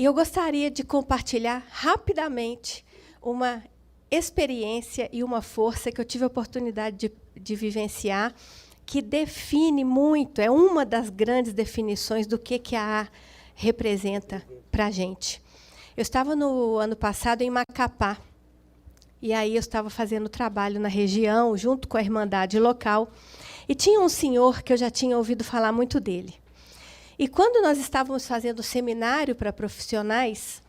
E eu gostaria de compartilhar rapidamente uma experiência e uma força que eu tive a oportunidade de vivenciar, que define muito, é uma das grandes definições do que a representa para a gente. Eu estava no ano passado em Macapá, e aí eu estava fazendo trabalho na região, junto com a Irmandade local, e tinha um senhor que eu já tinha ouvido falar muito dele. E quando nós estávamos fazendo o seminário para profissionais,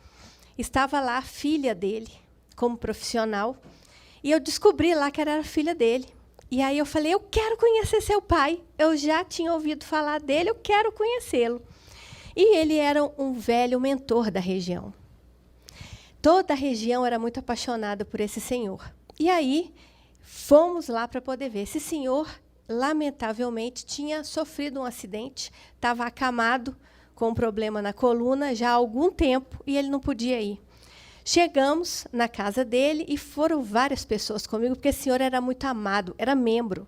estava lá a filha dele, como profissional, e eu descobri lá que era a filha dele. E aí eu falei, eu quero conhecer seu pai. Eu já tinha ouvido falar dele, eu quero conhecê-lo. E ele era um velho mentor da região. Toda a região era muito apaixonada por esse senhor. E aí fomos lá para poder ver. Esse senhor, lamentavelmente, tinha sofrido um acidente, estava acamado com um problema na coluna já há algum tempo e ele não podia ir. Chegamos na casa dele e foram várias pessoas comigo, porque esse senhor era muito amado, era membro.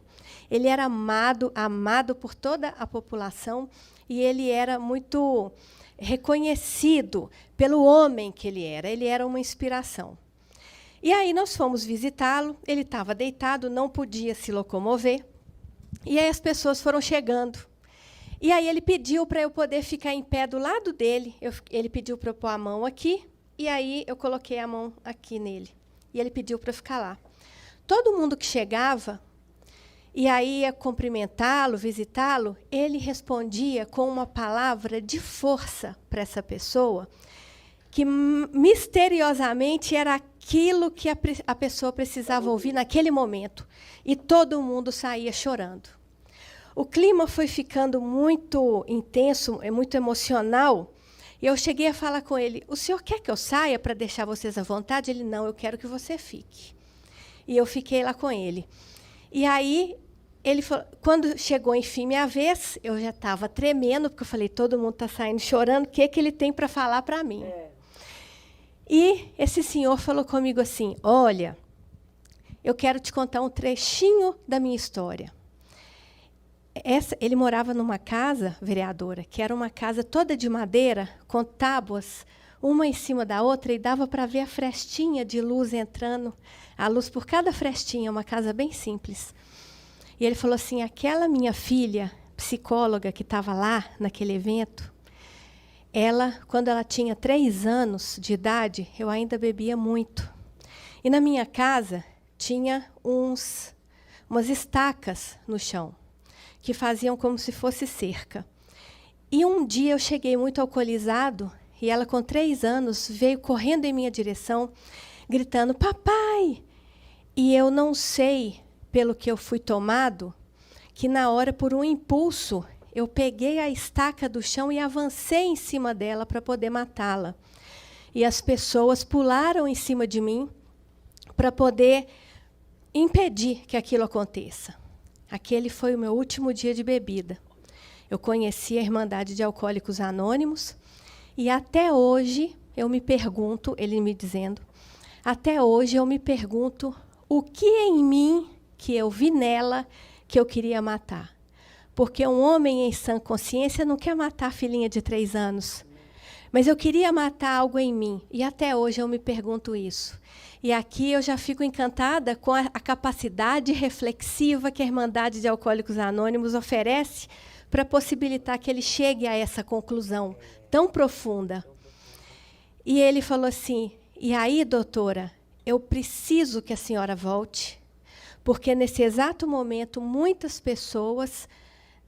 Ele era amado por toda a população, e ele era muito reconhecido pelo homem que ele era. Ele era uma inspiração. E aí nós fomos visitá-lo, ele estava deitado, não podia se locomover, e aí as pessoas foram chegando. E aí ele pediu para eu poder ficar em pé do lado dele, ele pediu para eu pôr a mão aqui, e aí eu coloquei a mão aqui nele. E ele pediu para ficar lá. Todo mundo que chegava, e aí ia cumprimentá-lo, visitá-lo, ele respondia com uma palavra de força para essa pessoa, que misteriosamente era aquilo que a pessoa precisava ouvir naquele momento. E todo mundo saía chorando. O clima foi ficando muito intenso, muito emocional. E eu cheguei a falar com ele, o senhor quer que eu saia para deixar vocês à vontade? Ele, não, eu quero que você fique. E eu fiquei lá com ele. E aí, ele falou, quando chegou, enfim, minha vez, eu já estava tremendo, porque eu falei, todo mundo está saindo chorando, o que ele tem para falar para mim? E esse senhor falou comigo assim, olha, eu quero te contar um trechinho da minha história. Ele morava numa casa, vereadora, que era uma casa toda de madeira, com tábuas, uma em cima da outra, e dava para ver a frestinha de luz entrando, a luz por cada frestinha, uma casa bem simples. E ele falou assim, aquela minha filha, psicóloga, que estava lá naquele evento, ela, quando ela tinha 3 anos de idade, eu ainda bebia muito. E na minha casa tinha umas estacas no chão, que faziam como se fosse cerca. E um dia eu cheguei muito alcoolizado, e ela, com 3 anos, veio correndo em minha direção, gritando, papai! E eu não sei, pelo que eu fui tomado, que na hora, por um impulso, eu peguei a estaca do chão e avancei em cima dela para poder matá-la. E as pessoas pularam em cima de mim para poder impedir que aquilo aconteça. Aquele foi o meu último dia de bebida. Eu conheci a Irmandade de Alcoólicos Anônimos e até hoje eu me pergunto, ele me dizendo, até hoje eu me pergunto o que é em mim que eu vi nela que eu queria matar. Porque um homem em sã consciência não quer matar a filhinha de 3 anos. Mas eu queria matar algo em mim. E até hoje eu me pergunto isso. E aqui eu já fico encantada com a capacidade reflexiva que a Irmandade de Alcoólicos Anônimos oferece para possibilitar que ele chegue a essa conclusão tão profunda. E ele falou assim, e aí, doutora, eu preciso que a senhora volte, porque nesse exato momento muitas pessoas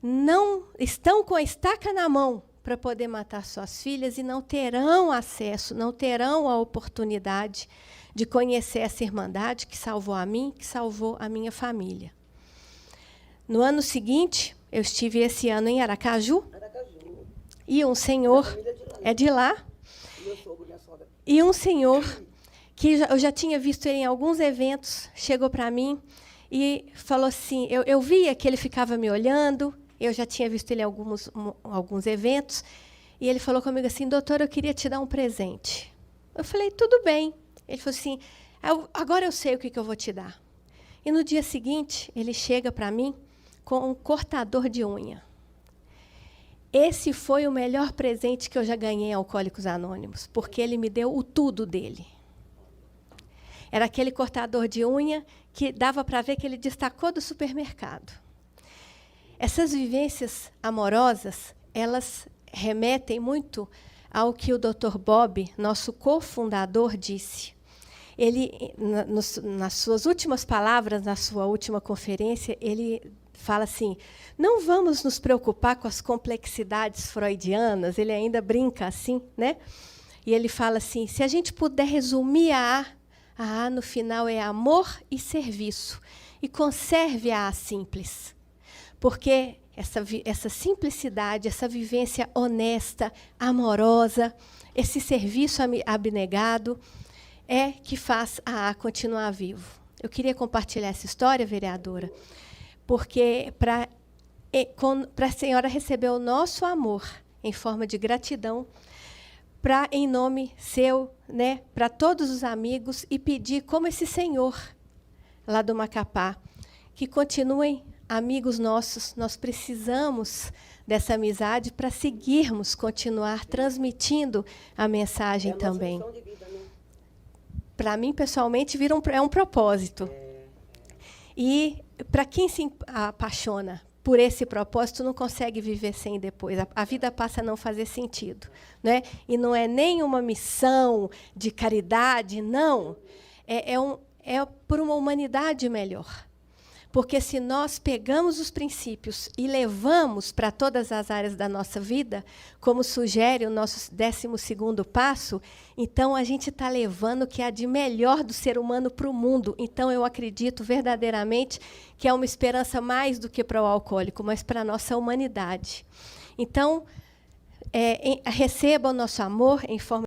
não estão com a estaca na mão para poder matar suas filhas e não terão acesso, não terão a oportunidade de conhecer essa Irmandade que salvou a mim, que salvou a minha família. No ano seguinte, eu estive esse ano em Aracaju, e um senhor, é de lá, e um senhor, que eu já tinha visto ele em alguns eventos, chegou para mim e falou assim, eu via que ele ficava me olhando, eu já tinha visto ele em alguns eventos, e ele falou comigo assim, doutor, eu queria te dar um presente. Eu falei, tudo bem. Ele falou assim, agora eu sei o que eu vou te dar. E no dia seguinte, ele chega para mim com um cortador de unha. Esse foi o melhor presente que eu já ganhei em Alcoólicos Anônimos, porque ele me deu o tudo dele. Era aquele cortador de unha que dava para ver que ele destacou do supermercado. Essas vivências amorosas, elas remetem muito ao que o Dr. Bob, nosso cofundador, disse. Ele, nas suas últimas palavras, na sua última conferência, ele fala assim: não vamos nos preocupar com as complexidades freudianas. Ele ainda brinca assim, né? E ele fala assim: se a gente puder resumir a A no final é amor e serviço. E conserve a A simples. Porque essa simplicidade, essa vivência honesta, amorosa, esse serviço abnegado, é que faz a A continuar vivo. Eu queria compartilhar essa história, vereadora, porque para a senhora receber o nosso amor em forma de gratidão, para, em nome seu, né, para todos os amigos, e pedir, como esse senhor lá do Macapá, que continuem amigos nossos. Nós precisamos dessa amizade para seguirmos, continuar transmitindo a mensagem também. Nossa missão de vida, né? Para mim, pessoalmente, é um propósito. E para quem se apaixona por esse propósito, não consegue viver sem depois. A vida passa a não fazer sentido, né? E não é nem uma missão de caridade, não. É por uma humanidade melhor. Porque se nós pegamos os princípios e levamos para todas as áreas da nossa vida, como sugere o nosso 12º passo, então a gente está levando o que há de melhor do ser humano para o mundo. Então eu acredito verdadeiramente que é uma esperança mais do que para o alcoólico, mas para a nossa humanidade. Então, receba o nosso amor em forma